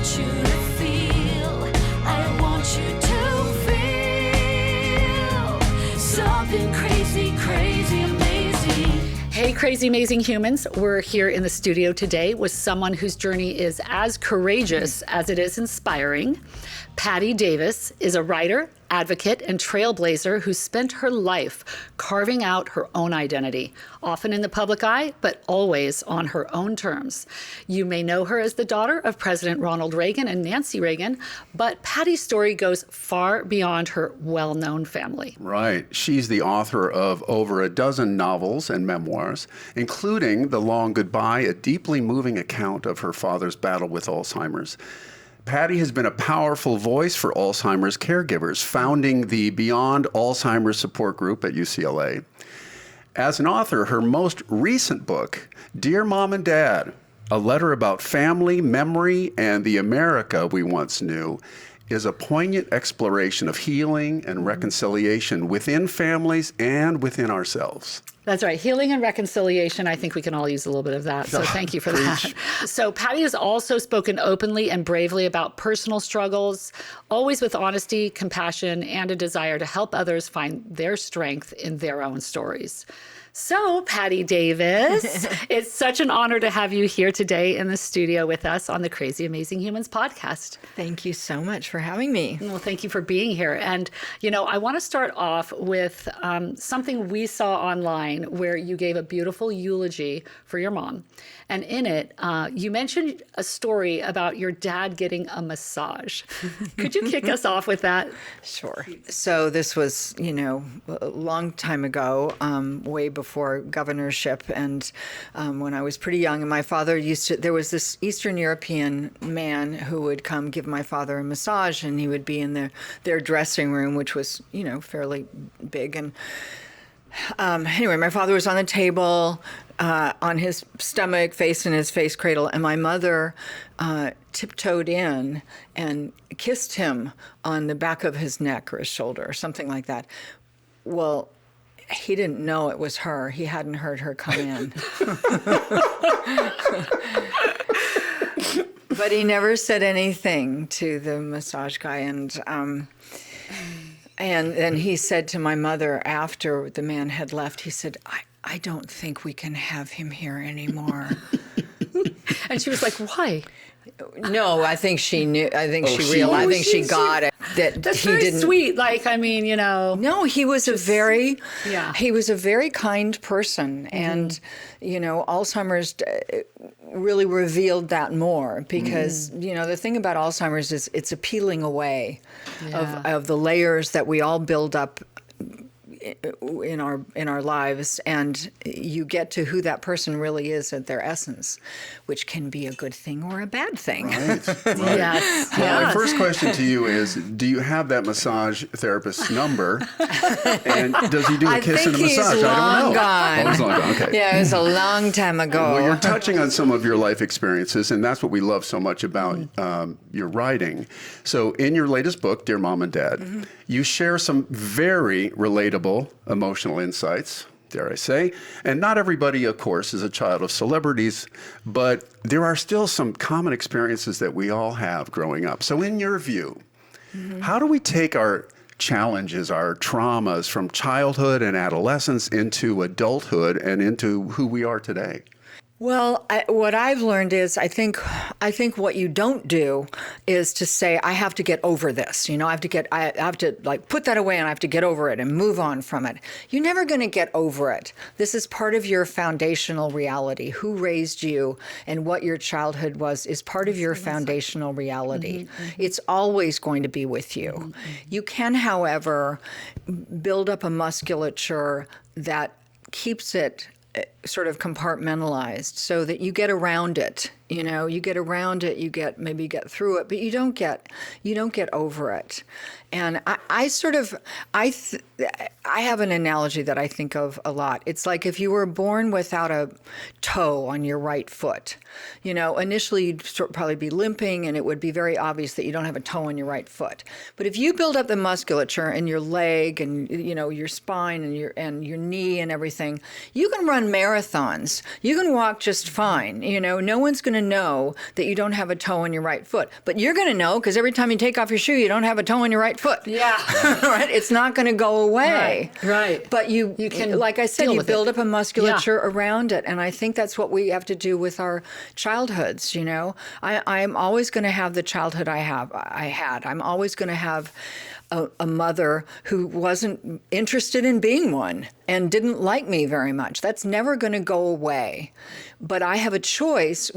want you to feel, I want you to feel something crazy, crazy, amazing. Hey, crazy, amazing humans. We're here in the studio today with someone whose journey is as courageous as it is inspiring. Patti Davis is a writer, advocate, and trailblazer who spent her life carving out her own identity, often in the public eye, but always on her own terms. You may know her as the daughter of President Ronald Reagan and Nancy Reagan, but Patti's story goes far beyond her well-known family. Right. She's the author of over a dozen novels and memoirs, including The Long Goodbye, a deeply moving account of her father's battle with Alzheimer's. Patti has been a powerful voice for Alzheimer's caregivers, founding the Beyond Alzheimer's support group at UCLA. As an author, her most recent book, Dear Mom and Dad, a letter about family, memory, and the America we once knew, is a poignant exploration of healing and reconciliation within families and within ourselves. That's right. Healing and reconciliation. I think we can all use a little bit of that. So thank you for that. So Patti has also spoken openly and bravely about personal struggles, always with honesty, compassion, and a desire to help others find their strength in their own stories. So, Patti Davis, it's such an honor to have you here today in the studio with us on the Crazy Amazing Humans podcast. Thank you so much for having me. Well, thank you for being here. And, you know, I want to start off with something we saw online where you gave a beautiful eulogy for your mom. And in it, you mentioned a story about your dad getting a massage. Could you kick us off with that? Sure. So this was, you know, a long time ago, way before governorship. And when I was pretty young, and my father there was this Eastern European man who would come give my father a massage, and he would be in their dressing room, which was, you know, fairly big. And anyway, my father was on the table, on his stomach, face in his face cradle, and my mother tiptoed in and kissed him on the back of his neck or his shoulder or something like that. Well, he didn't know it was her. He hadn't heard her come in. But he never said anything to the massage guy. And then he said to my mother after the man had left, he said, I don't think we can have him here anymore. And she was like, why? No, I think she knew. I think she realized. I think she got it. That's he very didn't. Sweet. Like, I mean, you know. No, he was he was a very kind person, and you know, Alzheimer's really revealed that more because you know the thing about Alzheimer's is it's a peeling away of the layers that we all build up in our lives, and you get to who that person really is at their essence, which can be a good thing or a bad thing. Right. Yes. Well, my first question to you is, do you have that massage therapist's number? And does he do a kiss and a massage? I don't know. Gone. Oh, he's long gone. Okay. Yeah, it was a long time ago. Well, you're touching on some of your life experiences, and that's what we love so much about your writing. So in your latest book, Dear Mom and Dad, you share some very relatable emotional insights, dare I say. And not everybody, of course, is a child of celebrities, but there are still some common experiences that we all have growing up. So in your view, how do we take our challenges, our traumas from childhood and adolescence into adulthood and into who we are today? Well, what I've learned is I think what you don't do is to say, I have to get over this. You know, I have to like put that away and I have to get over it and move on from it. You're never going to get over it. This is part of your foundational reality. Who raised you and what your childhood was is part of your foundational reality. It's always going to be with you. You can, however, build up a musculature that keeps it sort of compartmentalized so that you get around it. You know, you get around it, maybe get through it, but you don't get over it. And I have an analogy that I think of a lot. It's like if you were born without a toe on your right foot, you know, initially you'd probably be limping and it would be very obvious that you don't have a toe on your right foot. But if you build up the musculature in your leg and, you know, your spine and your knee and everything, you can run marathons. You can walk just fine. You know, no one's going to know that you don't have a toe on your right foot. But you're going to know because every time you take off your shoe, you don't have a toe on your right foot. Yeah. Right? It's not going to go away. Right. But you can, like I said, you build up a musculature around it. And I think that's what we have to do with our childhoods, you know. I'm always going to have the childhood I had. I'm always going to have a mother who wasn't interested in being one and didn't like me very much. That's never going to go away. But I have a choice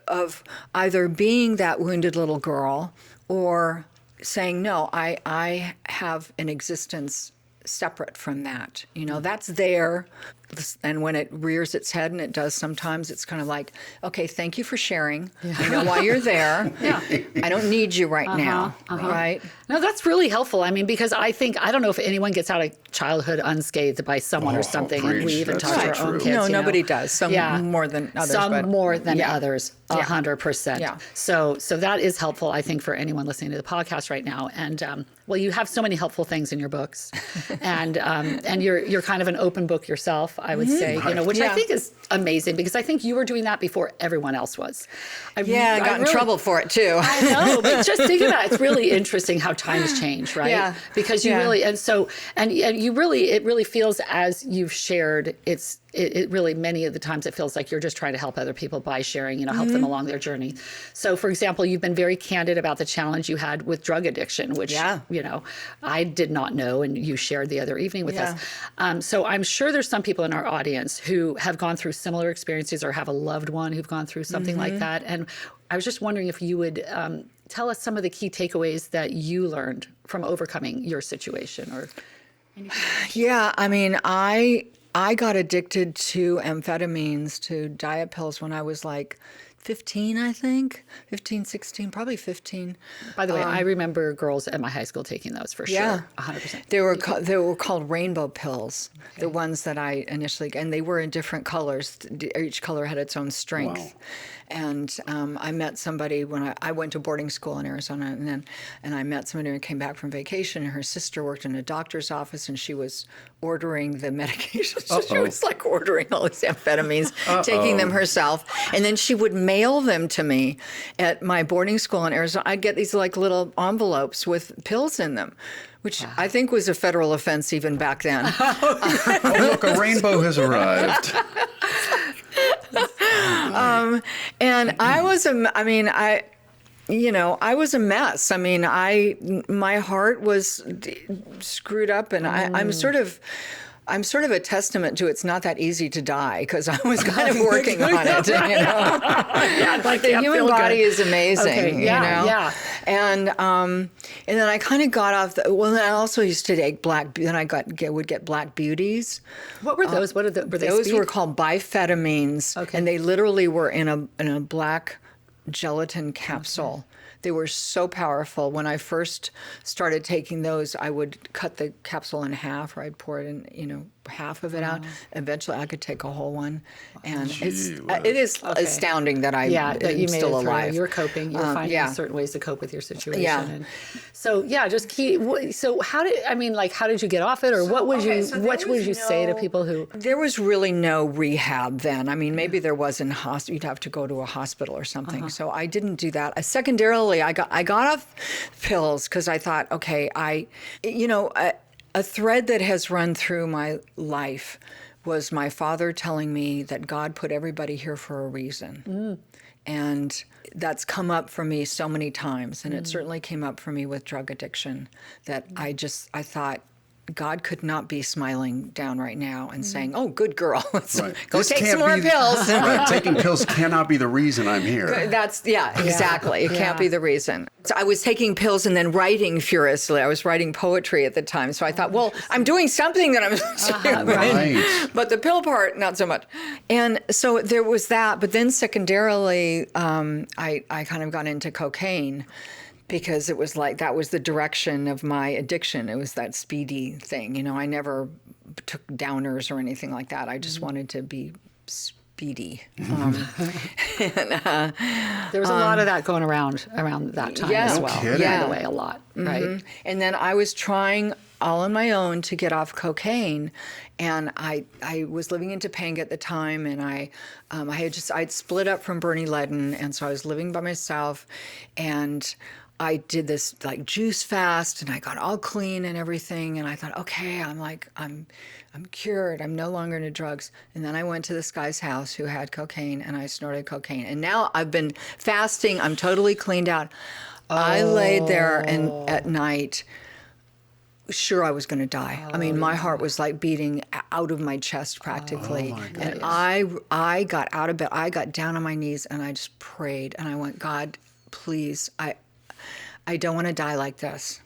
of either being that wounded little girl or saying, no, I have an existence separate from that. You know, that's there. And when it rears its head, and it does sometimes, it's kind of like, okay, thank you for sharing. I know why you're there. I don't need you right now. Right? No, that's really helpful. I mean, because I don't know if anyone gets out of childhood unscathed by someone or something. And we even talk to our own kids. No, nobody does. Some more than others. Some more than others, 100%. Yeah. So that is helpful, I think, for anyone listening to the podcast right now. And well, you have so many helpful things in your books, and you're kind of an open book yourself, I would say, you know, which I think is amazing because I think you were doing that before everyone else was. I got in trouble for it too. I know, but just think about it. It's really interesting how times change, right? Yeah. Because you really, and you really, it really feels as you've shared, it really, many of the times it feels like you're just trying to help other people by sharing, you know, help them along their journey. So for example, you've been very candid about the challenge you had with drug addiction, which, you know, I did not know, and you shared the other evening with us. So I'm sure there's some people in our audience who have gone through similar experiences or have a loved one who've gone through something like that. And I was just wondering if you would tell us some of the key takeaways that you learned from overcoming your situation or anything. Yeah, I mean, I got addicted to amphetamines, to diet pills when I was like 15, I think. 15, 16, probably 15. By the way, I remember girls at my high school taking those for sure, 100%. They were called rainbow pills, the ones that I initially, and they were in different colors. Each color had its own strength. Wow. And I met somebody when I went to boarding school in Arizona, and I met somebody who came back from vacation, and her sister worked in a doctor's office, and she was ordering the medications. So she was like ordering all these amphetamines, taking them herself, and then she would mail them to me at my boarding school in Arizona. I'd get these like little envelopes with pills in them, which I think was a federal offense even back then. Oh, look, a rainbow has arrived. And I was I was a mess. I mean, my heart was screwed up, and I'm sort of a testament to it's not that easy to die because I was kind of working on it. You know, like the human body is amazing. Yeah. And then I kind of got off. Then I also used to take black. Then I would get black beauties. What were those? Were they? Those were called biphetamines, and they literally were in a black gelatin capsule. They were so powerful. When I first started taking those, I would cut the capsule in half, or I'd pour it in, half of it out. Eventually, I could take a whole one, and it is astounding that that you made still alive. You're coping. You're finding certain ways to cope with your situation. Yeah. And so just keep. So how did you get off it, or what would you say to people who? There was really no rehab then. I mean, maybe there was in hospital. You'd have to go to a hospital or something. So I didn't do that. Secondarily, I got off pills because I thought, okay, a thread that has run through my life was my father telling me that God put everybody here for a reason. And that's come up for me so many times. And it certainly came up for me with drug addiction, that I thought, God could not be smiling down right now and saying, "Oh, good girl, go take some more pills." Taking pills cannot be the reason I'm here. Exactly. It can't be the reason. So I was taking pills and then writing furiously. I was writing poetry at the time, so I thought, well, I'm doing something that I'm right. But the pill part, not so much. And so there was that. But then secondarily, I kind of got into cocaine, because it was like that was the direction of my addiction. It was that speedy thing. I never took downers or anything like that. I just wanted to be speedy. There was a lot of that going around that time as well. Kidding. By the way, a lot, right? And then I was trying all on my own to get off cocaine. And I was living in Topanga at the time, and I'd split up from Bernie Leadon, and so I was living by myself, and I did this like juice fast, and I got all clean and everything, and I thought, okay, I'm cured. I'm no longer into drugs. And then I went to this guy's house who had cocaine, and I snorted cocaine. And now I've been fasting. I'm totally cleaned out. I laid there and at night, sure I was going to die. I mean, my heart was like beating out of my chest practically. And I got out of bed. I got down on my knees, and I just prayed, and I went, God, please, I don't want to die like this.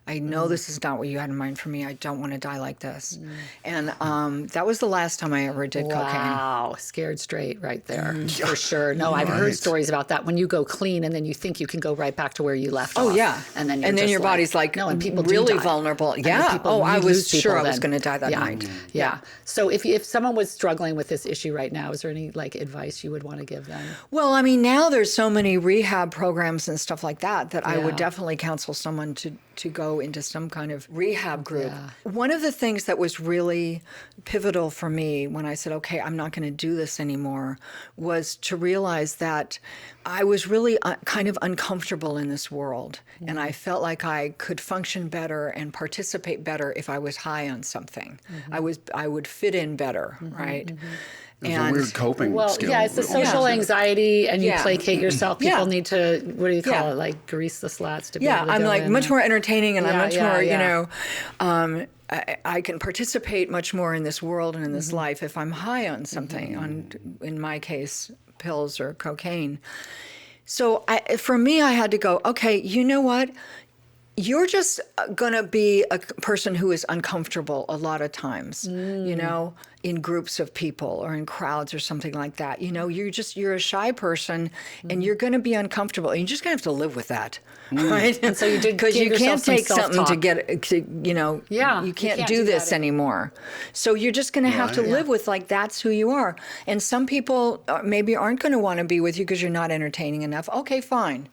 I know this is not what you had in mind for me. I don't want to die like this. And that was the last time I ever did cocaine. Wow, scared straight right there, for sure. No, I've heard stories about that. When you go clean and then you think you can go right back to where you left off. Oh, yeah. And then your body's like no, and people really do die. vulnerable. And Yeah. people, I you was lose people sure I was then. going to die that night. Yeah. So if someone was struggling with this issue right now, is there any like advice you would want to give them? Well, I mean, now there's so many rehab programs and stuff like that I would definitely counsel someone to go into some kind of rehab group. Yeah. One of the things that was really pivotal for me when I said, okay, I'm not going to do this anymore, was to realize that I was really kind of uncomfortable in this world. And I felt like I could function better and participate better if I was high on something. I would fit in better, right? It's a weird coping skill. Yeah, it's the social anxiety, and you placate yourself. People Yeah. need to, what do you call it, like grease the slats to be able to I'm go like in much and- more entertaining, and I'm much more, yeah. you know, I can participate much more in this world and in this life if I'm high on something, in my case, pills or cocaine. So for me, I had to go, okay, you know what? You're just going to be a person who is uncomfortable a lot of times, you know, in groups of people or in crowds or something like that. You know, you're a shy person, and you're going to be uncomfortable. And you're just going to have to live with that, right? And so you did because give you yourself can't some take something self-talk. you know, you can't do this anymore. So you're just going to have to live with like that's who you are. And some people maybe aren't going to want to be with you because you're not entertaining enough. Okay, fine.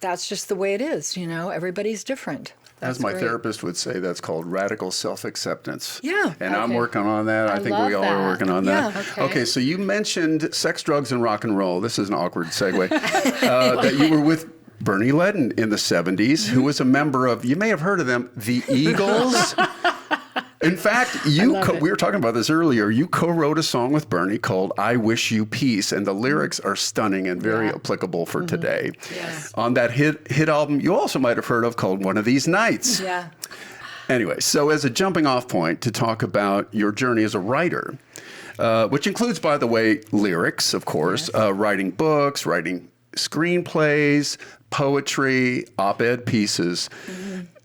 That's just the way it is, you know. Everybody's different. As my therapist would say, that's called radical self-acceptance. Yeah. And I'm working on that. I think we all are working on that. Yeah. Okay, so you mentioned sex, drugs, and rock and roll. This is an awkward segue. That you were with Bernie Leadon in the 70s, who was a member of, you may have heard of them, the Eagles. In fact, we were talking about this earlier. You co-wrote a song with Bernie called I Wish You Peace, and the lyrics are stunning and very applicable for today. Yes. On that hit album you also might have heard of called One of These Nights. Yeah. Anyway, so as a jumping off point to talk about your journey as a writer, which includes, by the way, lyrics, of course, writing books, writing screenplays, poetry, op-ed pieces.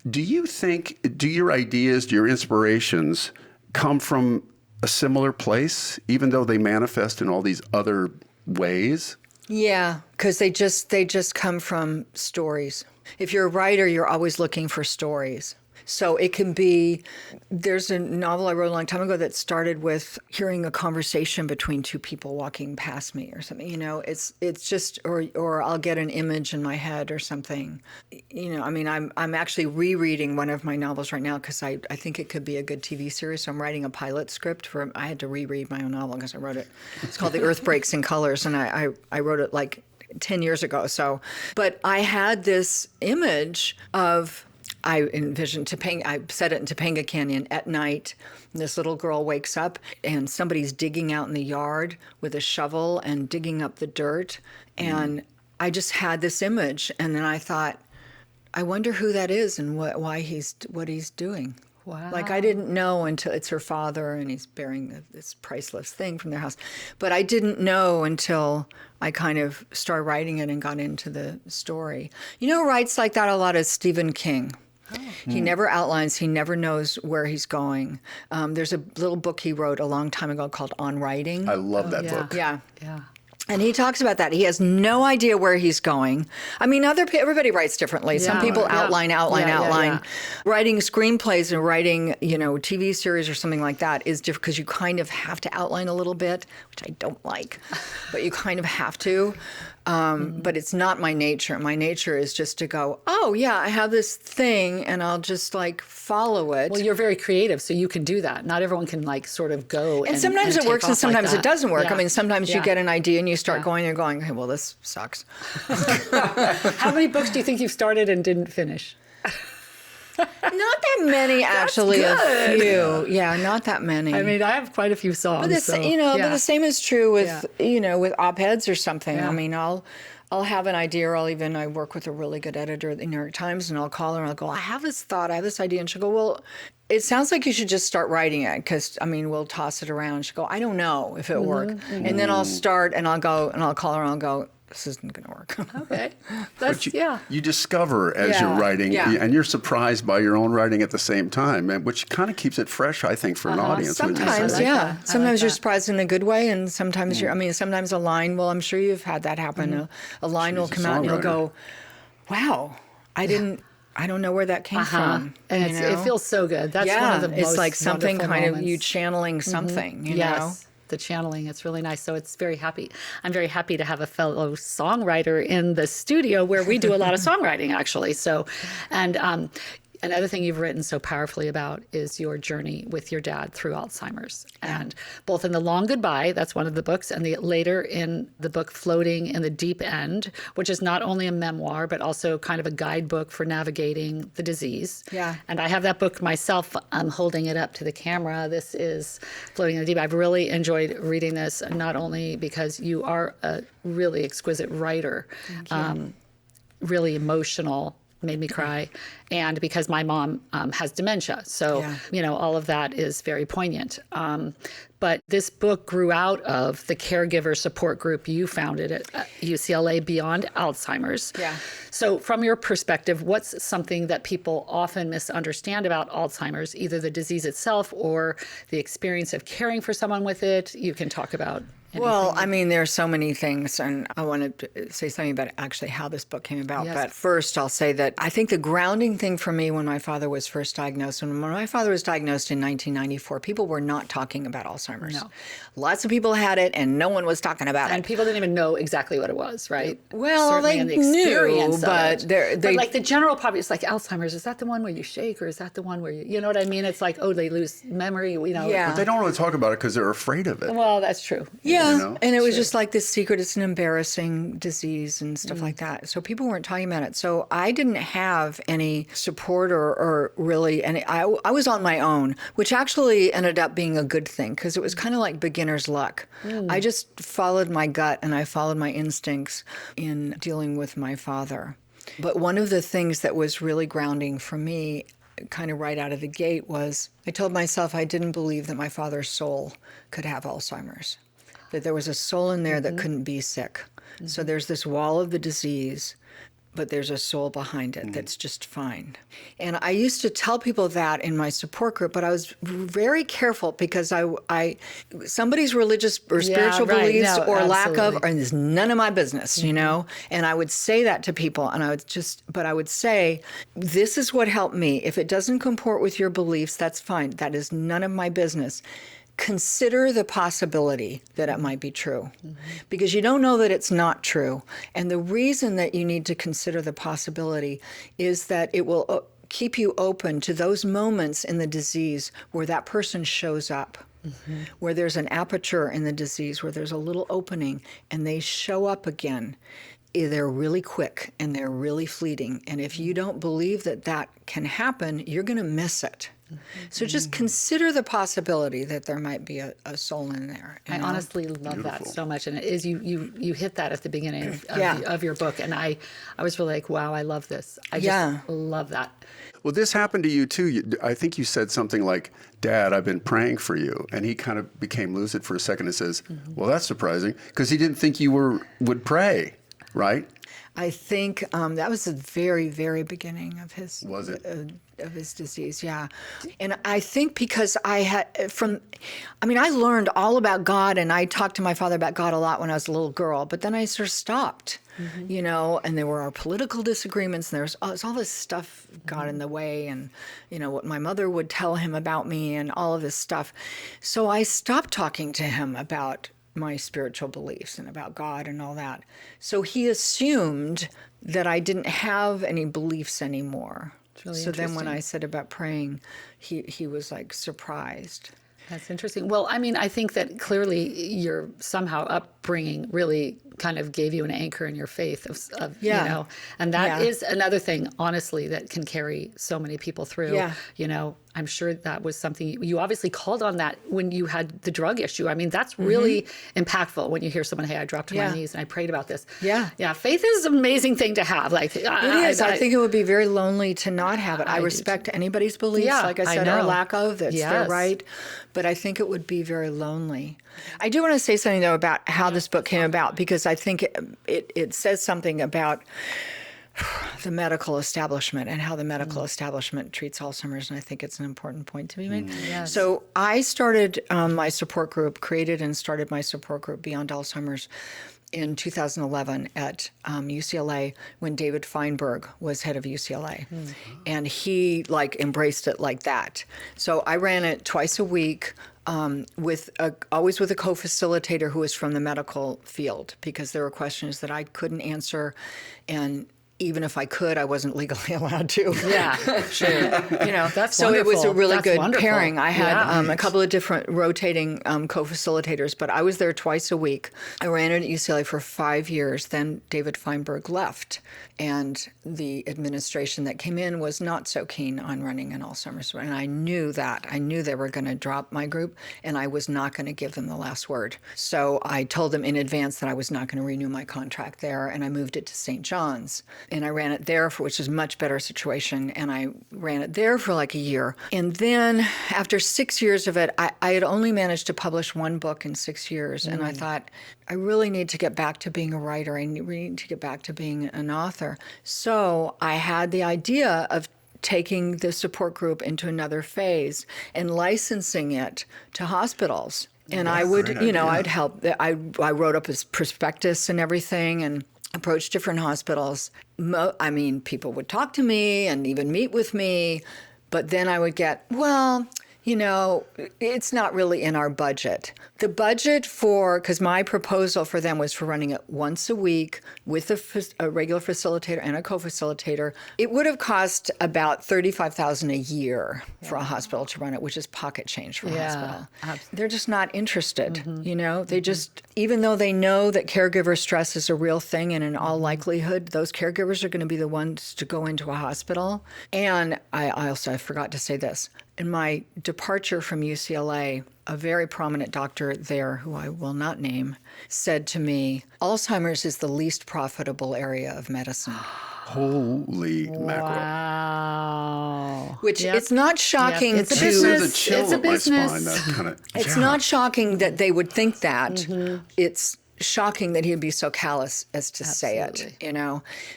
Do you think, do your ideas, do your inspirations come from a similar place, even though they manifest in all these other ways? Yeah, because they just come from stories. If you're a writer, you're always looking for stories. So it can be, there's a novel I wrote a long time ago that started with hearing a conversation between two people walking past me or something, you know, it's just, or I'll get an image in my head or something. You know, I mean, I'm actually rereading one of my novels right now because I think it could be a good TV series. So I'm writing a pilot script I had to reread my own novel because I wrote it. It's called The Earth Breaks in Colors, and I wrote it like 10 years ago. So, but I had this image of, I envisioned Topanga, I set it in Topanga Canyon at night. And this little girl wakes up and somebody's digging out in the yard with a shovel and digging up the dirt. And I just had this image. And then I thought, I wonder who that is and what he's doing. Wow. Like I didn't know until it's her father and he's bearing this priceless thing from their house. But I didn't know until I kind of started writing it and got into the story. You know who writes like that a lot is Stephen King. He never outlines. He never knows where he's going. There's a little book he wrote a long time ago called On Writing. I love that book. Yeah. Yeah. And he talks about that. He has no idea where he's going. I mean, everybody writes differently. Some people outline. Writing screenplays and writing, you know, TV series or something like that is different because you kind of have to outline a little bit, which I don't like, but you kind of have to. But it's not my nature. My nature is just to go, oh yeah, I have this thing, and I'll just like follow it. Well, you're very creative, so you can do that. Not everyone can like sort of go. And sometimes it take works, and off like sometimes that. it doesn't work. Yeah. I mean, sometimes you Yeah. get an idea and you start Yeah. going, you're going, okay, well, this sucks. How many books do you think you've started and didn't finish? Not that many, actually. good. A few, yeah, not that many. I mean, I have quite a few songs. But so, but the same is true with with op-eds or something. Yeah. I mean, I'll have an idea, or I work with a really good editor at the New York Times, and I'll call her and I'll go, I have this thought, I have this idea, and she'll go, well, it sounds like you should just start writing it, because I mean, we'll toss it around. She'll go, I don't know if it'll work, and then I'll start and I'll go and I'll call her and I'll go, this isn't going to work. Okay, that's You discover as Yeah. you're writing, Yeah. and you're surprised by your own writing at the same time, and which kind of keeps it fresh, I think, for an audience. when you Sometimes, say- like that. I Sometimes like you're that. surprised in a good way, and sometimes sometimes a line. Well, I'm sure you've had that happen. A line will She's a come out, and you'll songwriter. go, "Wow, I don't know where that came from." and you it know? feels so good. That's one of the most it's like something wonderful kind of moments. you channeling something. You yes. know. The channeling, it's really nice. So I'm very happy to have a fellow songwriter in the studio where we do a lot of songwriting, actually. So, and another thing you've written so powerfully about is your journey with your dad through Alzheimer's. And both in The Long Goodbye, that's one of the books, and later in the book Floating in the Deep End, which is not only a memoir, but also kind of a guidebook for navigating the disease. Yeah. And I have that book myself. I'm holding it up to the camera. This is Floating in the Deep. I've really enjoyed reading this, not only because you are a really exquisite writer, really emotional, made me cry, and because my mom has dementia. So, all of that is very poignant. But this book grew out of the caregiver support group you founded at UCLA Beyond Alzheimer's. Yeah. So from your perspective, what's something that people often misunderstand about Alzheimer's, either the disease itself or the experience of caring for someone with it? You can talk about anything. Well, I mean, there are so many things, and I want to say something about actually how this book came about. Yes. But first, I'll say that I think the grounding thing for me when my father was first diagnosed, when my father was diagnosed in 1994, people were not talking about Alzheimer's. No. Lots of people had it, and no one was talking about And it. people didn't even know exactly what it was, right? Well, Certainly they in the knew, experience of but it. they- But like the general populace, it's like Alzheimer's, is that the one where you shake, or is that the one where you know what I mean? It's like, oh, they lose memory, Yeah. But they don't really talk about it because they're afraid of it. Well, that's true. Yeah, you know? and it was just like this secret. It's an embarrassing disease and stuff like that. So people weren't talking about it. So I didn't have any support or really any. I was on my own, which actually ended up being a good thing because it was kind of like beginner's luck. I just followed my gut and I followed my instincts in dealing with my father. But one of the things that was really grounding for me kind of right out of the gate was I told myself I didn't believe that my father's soul could have Alzheimer's, that there was a soul in there that couldn't be sick. So there's this wall of the disease, but there's a soul behind it that's just fine. And I used to tell people that in my support group, but I was very careful because somebody's religious or spiritual right. beliefs No, or lack of, absolutely. and it's none of my business, you know? And I would say that to people, and I would say, this is what helped me. If it doesn't comport with your beliefs, that's fine. That is none of my business. Consider the possibility that it might be true, because you don't know that it's not true. And the reason that you need to consider the possibility is that it will keep you open to those moments in the disease where that person shows up, where there's an aperture in the disease, where there's a little opening, and they show up again. They're really quick and they're really fleeting. And if you don't believe that that can happen, you're going to miss it. So just consider the possibility that there might be a soul in there. you I know? honestly love that so much, and it is you hit that at the beginning of, Yeah. of your book, and I was really like, wow, I love this. I just Yeah. love that. Well, this happened to you too. I think you said something like, "Dad, I've been praying for you," and he kind of became lucid for a second and says, "Well, that's surprising because he didn't think you would pray, right?" I think that was the very, very beginning of his Was it? Of his disease, yeah. And I think because I learned all about God, and I talked to my father about God a lot when I was a little girl, but then I sort of stopped, you know, and there were our political disagreements, and there was all this stuff got in the way, and, you know, what my mother would tell him about me and all of this stuff. So I stopped talking to him about my spiritual beliefs and about God and all that. So he assumed that I didn't have any beliefs anymore. really so then when interesting. I said about praying, he was like surprised. That's interesting. Well, I mean, I think that clearly your somehow upbringing really kind of gave you an anchor in your faith of Yeah. you know, and that Yeah. is another thing, honestly, that can carry so many people through. Yeah. You know, I'm sure that was something you obviously called on that when you had the drug issue. I mean, that's really impactful when you hear someone, hey, I dropped to Yeah. my knees and I prayed about this. Yeah. Yeah. Faith is an amazing thing to have. Like, It is. I think it would be very lonely to not have it. I do respect anybody's beliefs, Yeah, like I I said, or know. lack of. That's their Yes. right. But I think it would be very lonely. I do want to say something, though, about how this book came about, because I think it says something about the medical establishment and how the medical establishment treats Alzheimer's, and I think it's an important point to be made. Yes. So I started my support group, created and started my support group Beyond Alzheimer's in 2011 at UCLA when David Feinberg was head of UCLA. And he embraced it like that. So I ran it twice a week always with a co-facilitator who was from the medical field, because there were questions that I couldn't answer, and even if I could, I wasn't legally allowed to. Yeah, sure. That's So it was a wonderful. really That's good wonderful. pairing. I had Yeah. a couple of different rotating co-facilitators, but I was there twice a week. I ran it at UCLA for 5 years. Then David Feinberg left, and the administration that came in was not so keen on running an Alzheimer's. And I knew that. I knew they were going to drop my group, and I was not going to give them the last word. So I told them in advance that I was not going to renew my contract there, and I moved it to St. John's. And I ran it there, which is a much better situation, and I ran it there for like a year. And then after 6 years of it, I had only managed to publish one book in 6 years, and I thought, I really need to get back to being a writer. I need to get back to being an author. So I had the idea of taking the support group into another phase and licensing it to hospitals. And I would, great idea. I'd help. I wrote up a prospectus and everything, and approached different hospitals. People would talk to me and even meet with me, but then I would get, it's not really in our budget. The budget because my proposal for them was for running it once a week with a regular facilitator and a co-facilitator. It would have cost about $35,000 a year for a hospital to run it, which is pocket change for a hospital. They're just not interested, They just, even though they know that caregiver stress is a real thing, and in all likelihood, those caregivers are going to be the ones to go into a hospital. And I forgot to say this. In my departure from UCLA, a very prominent doctor there, who I will not name, said to me, Alzheimer's is the least profitable area of medicine. Holy mackerel. Wow. Which it's not shocking It's a to... There's a business. chill It's a up my business. spine. That kind of. It's not shocking that they would think that. It's shocking that he'd be so callous as to say it,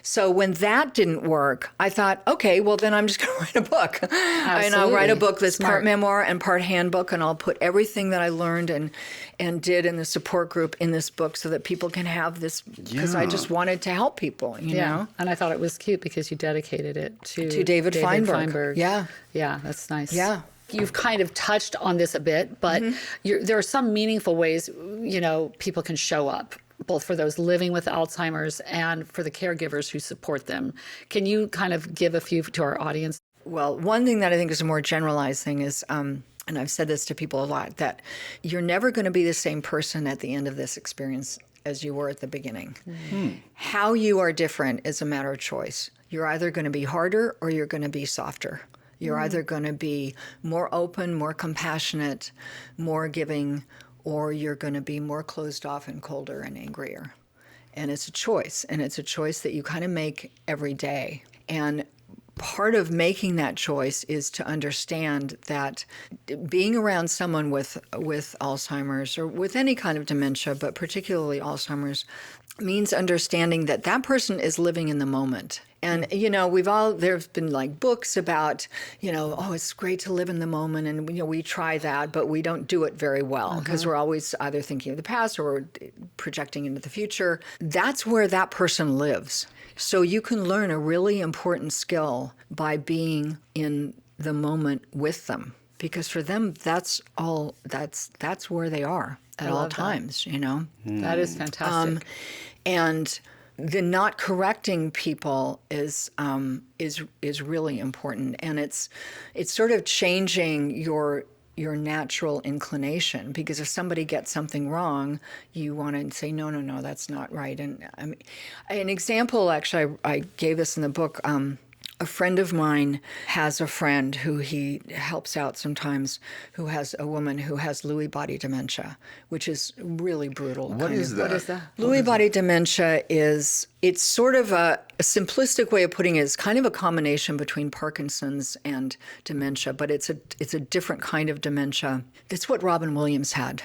So when that didn't work, I thought, okay, well, then I'm just going to write a book. And I'll write a book that's part memoir and part handbook, and I'll put everything that I learned and did in the support group in this book so that people can have this, because I just wanted to help people, you know? And I thought it was cute because you dedicated it to David Feinberg. Yeah. Yeah, that's nice. Yeah. You've kind of touched on this a bit, but there are some meaningful ways, people can show up, both for those living with Alzheimer's and for the caregivers who support them. Can you kind of give a few to our audience? Well, one thing that I think is a more generalized thing is, and I've said this to people a lot, that you're never going to be the same person at the end of this experience as you were at the beginning. How you are different is a matter of choice. You're either going to be harder or you're going to be softer. You're either going to be more open, more compassionate, more giving, or you're going to be more closed off and colder and angrier. And it's a choice, and it's a choice that you kind of make every day. And part of making that choice is to understand that being around someone with Alzheimer's or with any kind of dementia, but particularly Alzheimer's, means understanding that that person is living in the moment. And, there's been like books about, it's great to live in the moment. And, we try that, but we don't do it very well because we're always either thinking of the past or we're projecting into the future. That's where that person lives. So you can learn a really important skill by being in the moment with them, because for them, that's where they are. at all times, you know. That is fantastic. And the not correcting people is really important, and it's sort of changing your natural inclination, because if somebody gets something wrong, you want to say no, that's not right. And I mean, an example, actually, I gave this in the book. A friend of mine has a friend who he helps out sometimes, who has a woman who has Lewy body dementia, which is really brutal. What is that? What is that? Lewy body dementia it's sort of a simplistic way of putting it. It's kind of a combination between Parkinson's and dementia, but it's a different kind of dementia. That's what Robin Williams had,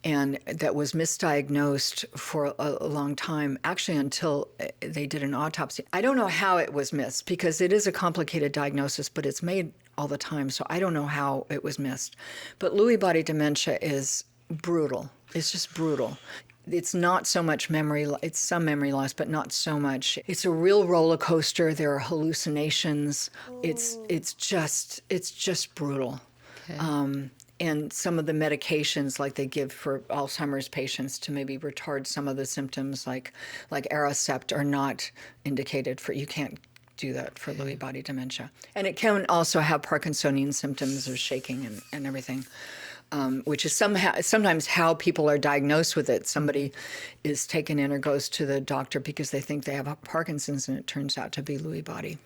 and that was misdiagnosed for a long time, actually until they did an autopsy. I don't know how it was missed, because it is a complicated diagnosis, but it's made all the time, so I don't know how it was missed. But Lewy body dementia is brutal. It's just brutal. It's not so much memory, it's some memory loss, but not so much. It's a real roller coaster. There are hallucinations. It's just brutal. Okay. And some of the medications, like they give for Alzheimer's patients to maybe retard some of the symptoms, like Aricept, are not indicated for. You can't do that for Lewy body dementia. And it can also have Parkinsonian symptoms of shaking and everything, which is sometimes how people are diagnosed with it. Somebody is taken in or goes to the doctor because they think they have Parkinson's, and it turns out to be Lewy body.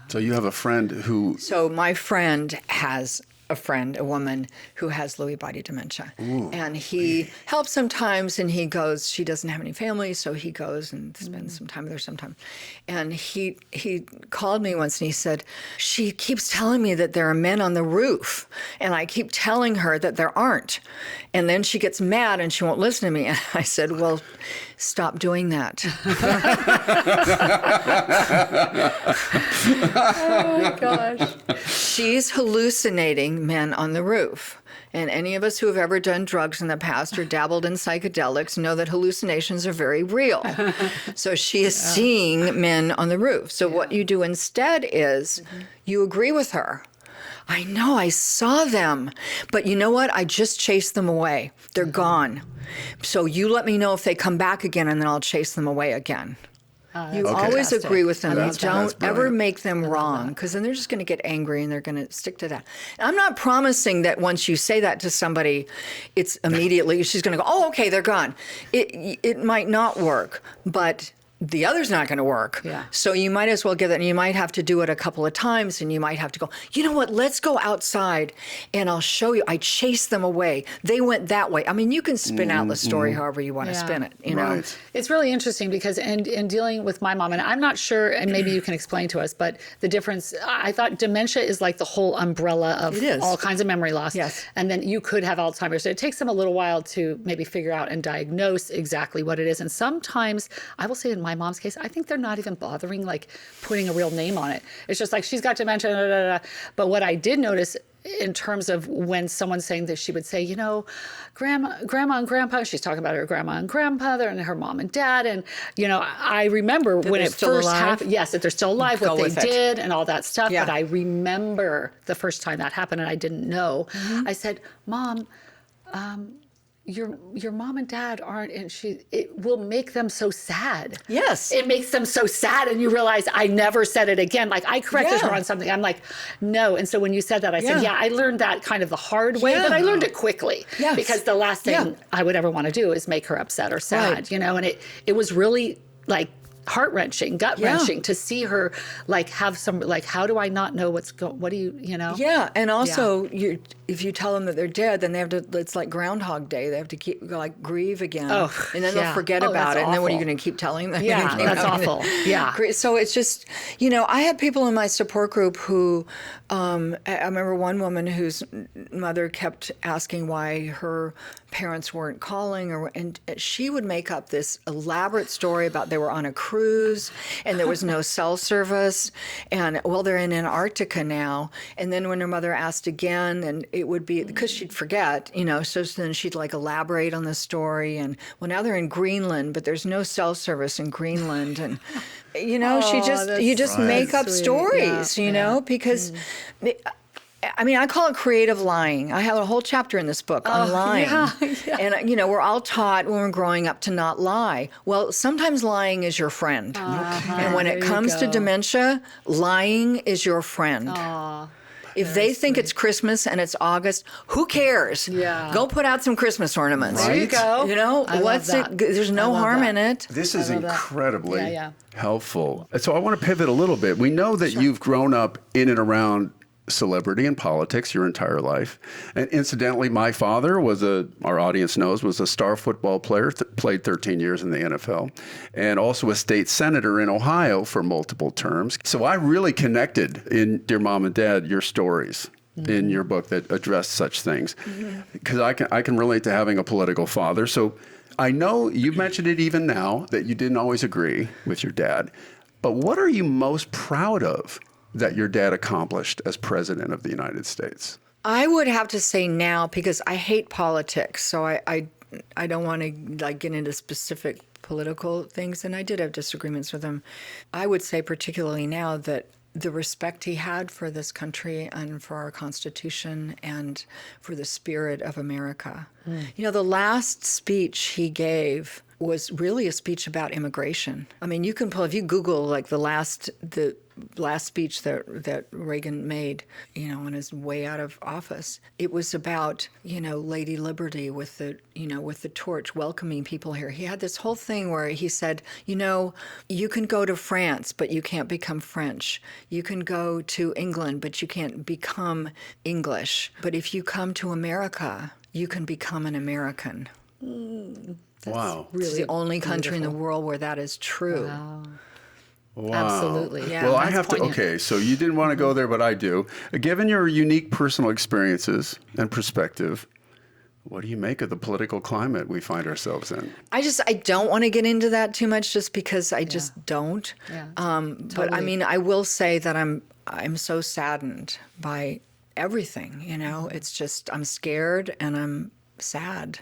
So you have a friend who... So my friend has a woman who has Lewy body dementia. Ooh. And he helps sometimes, and he goes, she doesn't have any family, so he goes and spends some time with her sometimes. And he called me once and he said, she keeps telling me that there are men on the roof, and I keep telling her that there aren't. And then she gets mad and she won't listen to me. And I said, well, stop doing that. Oh my gosh. She's hallucinating men on the roof. And any of us who have ever done drugs in the past or dabbled in psychedelics know that hallucinations are very real. So she is seeing men on the roof. So what you do instead is you agree with her. I know, I saw them. But you know what? I just chased them away. They're gone. So you let me know if they come back again, and then I'll chase them away again. You always fantastic. agree with them. That's- You don't that's ever brilliant. make them wrong, because then they're just going to get angry and they're going to stick to that. And I'm not promising that once you say that to somebody, it's immediately, she's going to go, oh, okay, they're gone. It might not work, but the other's not going to work. Yeah. So you might as well give it, and you might have to do it a couple of times, and you might have to go, you know what, let's go outside and I'll show you. I chased them away. They went that way. I mean, you can spin out the story however you want to spin it, you know? Right. It's really interesting because in dealing with my mom, and I'm not sure, and maybe you can explain to us, but the difference, I thought dementia is like the whole umbrella of It is. all kinds of memory loss. Yes. And then you could have Alzheimer's. So it takes them a little while to maybe figure out and diagnose exactly what it is. And sometimes, I will say in my mom's case, I think they're not even bothering like putting a real name on it. It's just like, she's got dementia, da, da, da. But what I did notice in terms of when someone's saying this, she would say, you know, grandma and grandpa, she's talking about her grandma and grandfather and her mom and dad. And, you know, I remember when they're it still first alive? happened, yes, that they're still alive, Go what they with it. did and all that stuff. Yeah. But I remember the first time that happened and I didn't know. I said, Mom, your mom and dad aren't, and it will make them so sad. Yes. It makes them so sad, and you realize I never said it again. Like I corrected Yeah. her on something. I'm like, no. And so when you said that, I said, Yeah. yeah, I learned that kind of the hard way, Yeah. but I learned it quickly. Yes. Because the last thing Yeah. I would ever want to do is make her upset or sad, Right. you know, and it was really like heart-wrenching, gut-wrenching to see her like have some, like, how do I not know what do you know? Yeah, and also if you tell them that they're dead, then they have to. It's like Groundhog Day. They have to keep like grieve again, Oh, and then yeah. they'll forget Oh, about that's it. And then what are you awful. going to keep telling them? Yeah, You know, that's awful. Yeah. So it's just, you know, I had people in my support group who, I remember one woman whose mother kept asking why her parents weren't calling, and she would make up this elaborate story about they were on a cruise and there was no cell service, and well, they're in Antarctica now. And then when her mother asked again, and it would be because she'd forget, you know, so then she'd like elaborate on the story, and well, now they're in Greenland, but there's no cell service in Greenland, and you know, you just that's make up sweet. stories, Yeah, you know, because I mean, I call it creative lying. I have a whole chapter in this book on lying. yeah. And, we're all taught when we're growing up to not lie. Well, sometimes lying is your friend. And when it comes to dementia, lying is your friend. If they think it's Christmas and it's August, who cares? Yeah. Go put out some Christmas ornaments. There you go. What's it? There's no harm in it. This is incredibly Yeah. helpful. So I want to pivot a little bit. We know that you've grown up in and around celebrity and politics your entire life. And incidentally, my father our audience knows, was a star football player, played 13 years in the NFL, and also a state senator in Ohio for multiple terms. So I really connected in Dear Mom and Dad, your stories in your book that address such things. Because I can relate to having a political father. So I know you mentioned it even now that you didn't always agree with your dad, but what are you most proud of that your dad accomplished as president of the United States? I would have to say now, because I hate politics, so I don't want to get into specific political things, and I did have disagreements with him. I would say particularly now that the respect he had for this country and for our Constitution and for the spirit of America. The last speech he gave was really a speech about immigration. I mean, you can if you Google the last speech that Reagan made, on his way out of office, it was about, Lady Liberty with the torch welcoming people here. He had this whole thing where he said, you can go to France, but you can't become French. You can go to England, but you can't become English. But if you come to America, you can become an American. Wow. It's the only country in the world where that is true. Wow. Absolutely. Yeah, well, I have poignant. to, okay, so you didn't want to go there, but I do. Given your unique personal experiences and perspective, what do you make of the political climate we find ourselves in? I don't want to get into that too much just because I just don't. Yeah, But I mean, I will say that I'm so saddened by everything, It's just, I'm scared and I'm sad.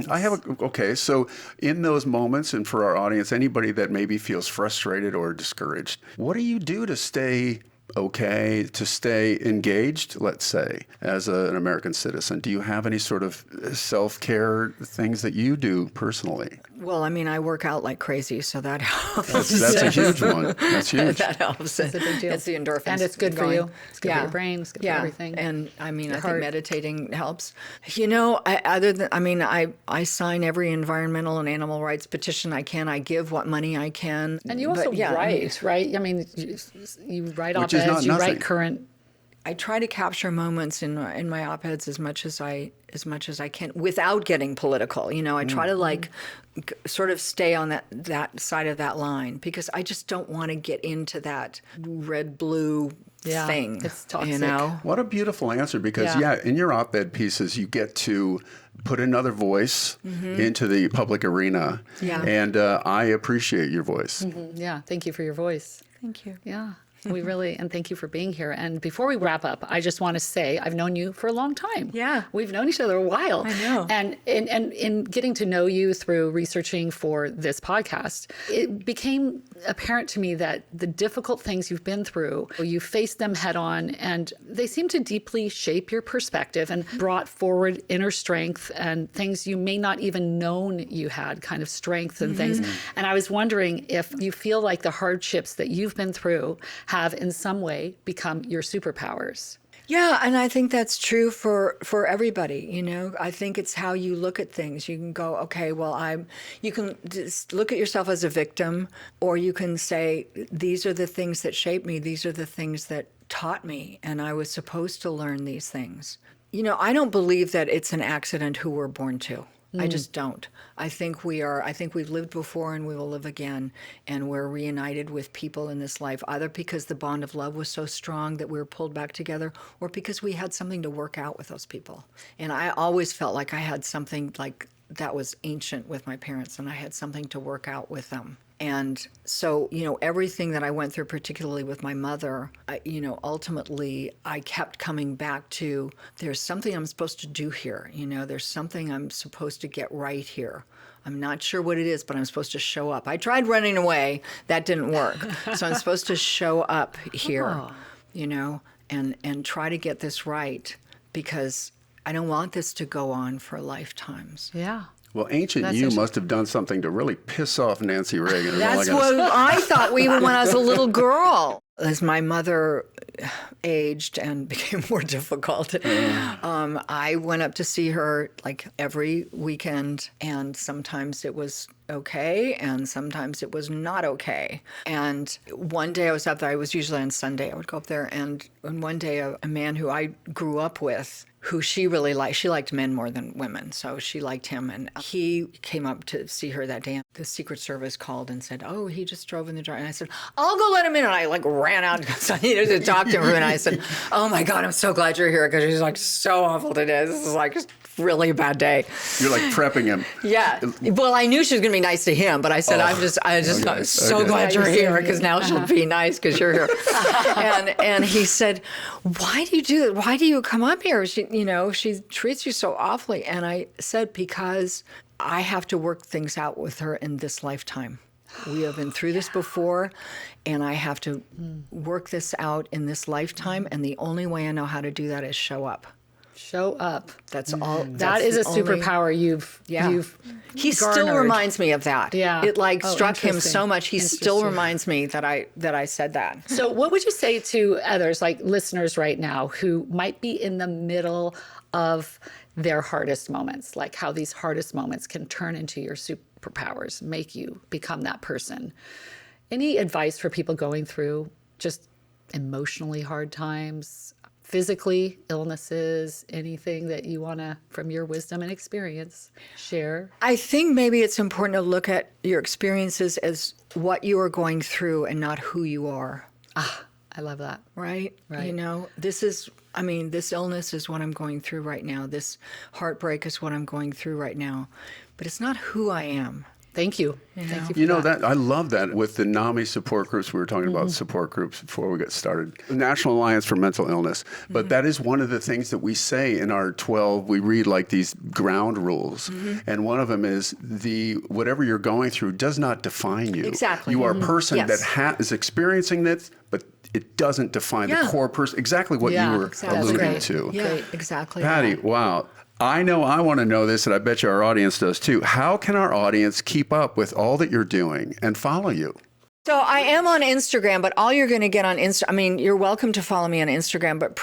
I have okay, so in those moments, and for our audience, anybody that maybe feels frustrated or discouraged, what do you do to stay okay, to stay engaged, let's say, as an American citizen? Do you have any sort of self-care things that you do personally? Well, I mean, I work out like crazy, so that helps. That's a huge one. That's huge. That helps. It's a big deal. It's the endorphins. And it's good for going. you. It's good for your brain. It's good for everything. And I mean, I heart. think meditating helps. I sign every environmental and animal rights petition I can. I give what money I can. And you also write, right? I mean, you write Which is not op-eds, you nothing. write current. I try to capture moments in my op-eds as much as I can without getting political. I try to sort of stay on that side of that line because I just don't want to get into that red-blue thing. It's toxic. What a beautiful answer, because in your op-ed pieces, you get to put another voice into the public arena. Yeah. And I appreciate your voice. Yeah, thank you for your voice. Thank you. Yeah. We really, and thank you for being here. And before we wrap up, I just want to say I've known you for a long time. Yeah. We've known each other a while. I know. And in getting to know you through researching for this podcast, it became apparent to me that the difficult things you've been through, you faced them head on, and they seem to deeply shape your perspective and brought forward inner strength and things you may not even known you had, kind of strength and things. And I was wondering if you feel like the hardships that you've been through have in some way become your superpowers. Yeah, and I think that's true for everybody, I think it's how you look at things. You can go, okay, well, you can just look at yourself as a victim, or you can say, these are the things that shaped me, these are the things that taught me, and I was supposed to learn these things. I don't believe that it's an accident who we're born to. I just don't. I think we've lived before and we will live again. And we're reunited with people in this life, either because the bond of love was so strong that we were pulled back together, or because we had something to work out with those people. And I always felt like I had something like that was ancient with my parents, and I had something to work out with them. And so, everything that I went through, particularly with my mother, ultimately I kept coming back to, there's something I'm supposed to do here. There's something I'm supposed to get right here. I'm not sure what it is, but I'm supposed to show up. I tried running away. That didn't work. So I'm supposed to show up here, and try to get this right, because I don't want this to go on for lifetimes. Yeah. Well, ancient you must have done something to really piss off Nancy Reagan. That's what I thought even when I was a little girl. As my mother aged and became more difficult, I went up to see her like every weekend, and sometimes it was okay, and sometimes it was not okay. And one day I was up there, I was usually on Sunday, I would go up there, and one day a man who I grew up with, who she really liked. She liked men more than women, so she liked him. And he came up to see her that day. The Secret Service called and said, "Oh, he just drove in the drive." And I said, "I'll go let him in." And I like ran out because I needed to talk to her. And I said, "Oh my God, I'm so glad you're here," because she's like so awful today. This is like really a bad day. You're like prepping him. Yeah. Well, I knew she was going to be nice to him, but I said, I'm so glad you're here, because now she'll be nice because you're here. and he said, "Why do you do that? Why do you come up here? She treats you so awfully." And I said, "Because I have to work things out with her in this lifetime. We have been through this before, and I have to work this out in this lifetime. And the only way I know how to do that is show up." Show up. That's all. That is a superpower you've He still garnered. reminds me of that. Yeah. It struck him interesting. so much. He still reminds me that I said that. So what would you say to others, like listeners right now, who might be in the middle of their hardest moments, like how these hardest moments can turn into your superpowers, make you become that person? Any advice for people going through just emotionally hard times, physically, illnesses, anything that you want to, from your wisdom and experience, share? I think maybe it's important to look at your experiences as what you are going through and not who you are. I love that. Right? Right. This illness is what I'm going through right now. This heartbreak is what I'm going through right now. But it's not who I am. Thank you. Thank you for You know, that I love that with the NAMI support groups. We were talking about support groups before we got started. The National Alliance for Mental Illness. But that is one of the things that we say in our 12, we read like these ground rules. And one of them is whatever you're going through does not define you. Exactly. You are a person Yes. that is experiencing this, but it doesn't define the core person. Exactly what Yeah, you were exactly. alluding Great. to. Yeah, Great. exactly. Patty, wow. I know I want to know this, and I bet you our audience does too. How can our audience keep up with all that you're doing and follow you? So I am on Instagram, but all you're going to get on you're welcome to follow me on Instagram, but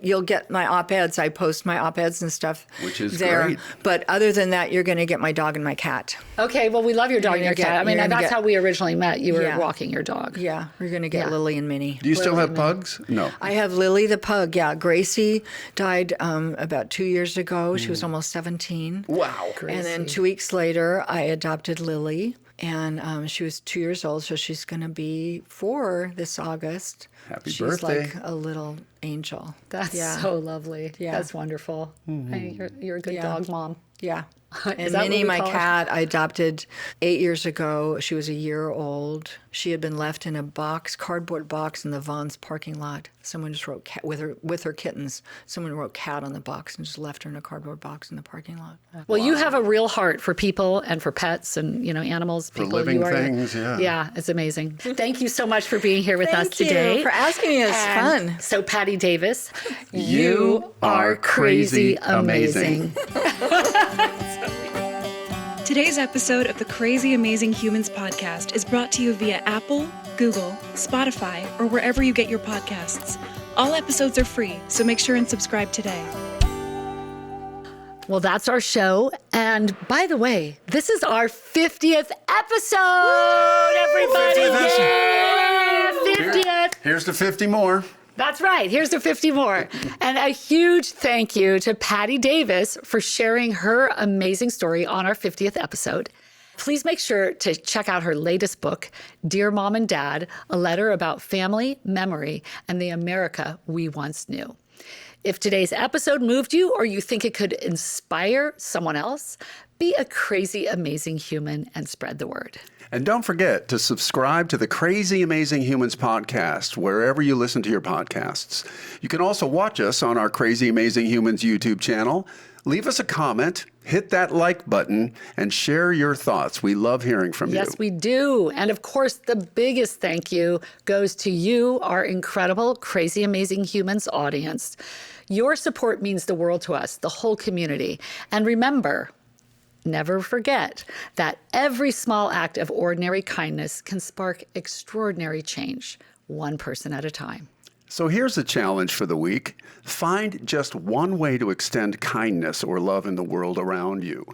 you'll get my op-eds. I post my op-eds and stuff Which is there. great. But other than that, you're going to get my dog and my cat. Okay, well, we love your dog and your cat. I mean, that's how we originally met. You were walking your dog. Yeah, you're going to get Lily and Minnie. Do you still have pugs? No. I have Lily the pug. Yeah, Gracie died about 2 years ago. She was almost 17. Wow. And then 2 weeks later, I adopted Lily. And she was 2 years old, so she's going to be 4 this August. Happy she's birthday. Like a little angel. That's so lovely. Yeah. That's wonderful. Hey, you're a good dog mom. Yeah. Is And that what Minnie, we my call her? cat, I adopted 8 years ago. She was a year old. She had been left in a cardboard box in the Vaughn's parking lot. Someone just wrote cat with her kittens. Someone wrote cat on the box and just left her in a cardboard box in the parking lot. Well, you have a real heart for people and for pets and, animals. For people. living You are- things, yeah. Yeah, it's amazing. Thank you so much for being here with us Thank you today. for asking me. It's And fun. So, Patty Davis, You are crazy amazing. Today's episode of the Crazy Amazing Humans podcast is brought to you via Apple, Google, Spotify, or wherever you get your podcasts. All episodes are free, so make sure and subscribe today. Well, that's our show. And by the way, this is our 50th episode, everybody. 50th Yeah, 50th. Here's the 50 more. That's right. Here's the 50 more. And a huge thank you to Patti Davis for sharing her amazing story on our 50th episode. Please make sure to check out her latest book, Dear Mom and Dad, a letter about family, memory, and the America we once knew. If today's episode moved you or you think it could inspire someone else, be a crazy, amazing human and spread the word. And don't forget to subscribe to the Crazy Amazing Humans podcast wherever you listen to your podcasts. You can also watch us on our Crazy Amazing Humans YouTube channel. Leave us a comment Hit that like button and share your thoughts. We love hearing from you. Yes, we do. And of course, the biggest thank you goes to you, our incredible, crazy, amazing humans audience. Your support means the world to us, the whole community. And remember, never forget that every small act of ordinary kindness can spark extraordinary change, one person at a time. So here's a challenge for the week. Find just one way to extend kindness or love in the world around you.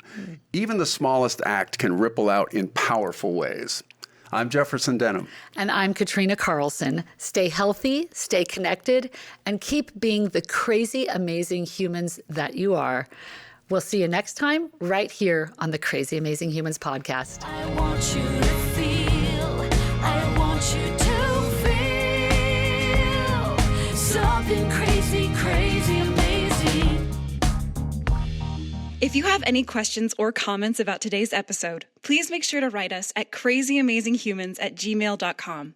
Even the smallest act can ripple out in powerful ways. I'm Jefferson Denham. And I'm Katrina Carlson. Stay healthy, stay connected, and keep being the crazy, amazing humans that you are. We'll see you next time right here on the Crazy Amazing Humans podcast. I want you to feel, I want you to feel something crazy, crazy, amazing. If you have any questions or comments about today's episode, please make sure to write us at crazyamazinghumans@gmail.com.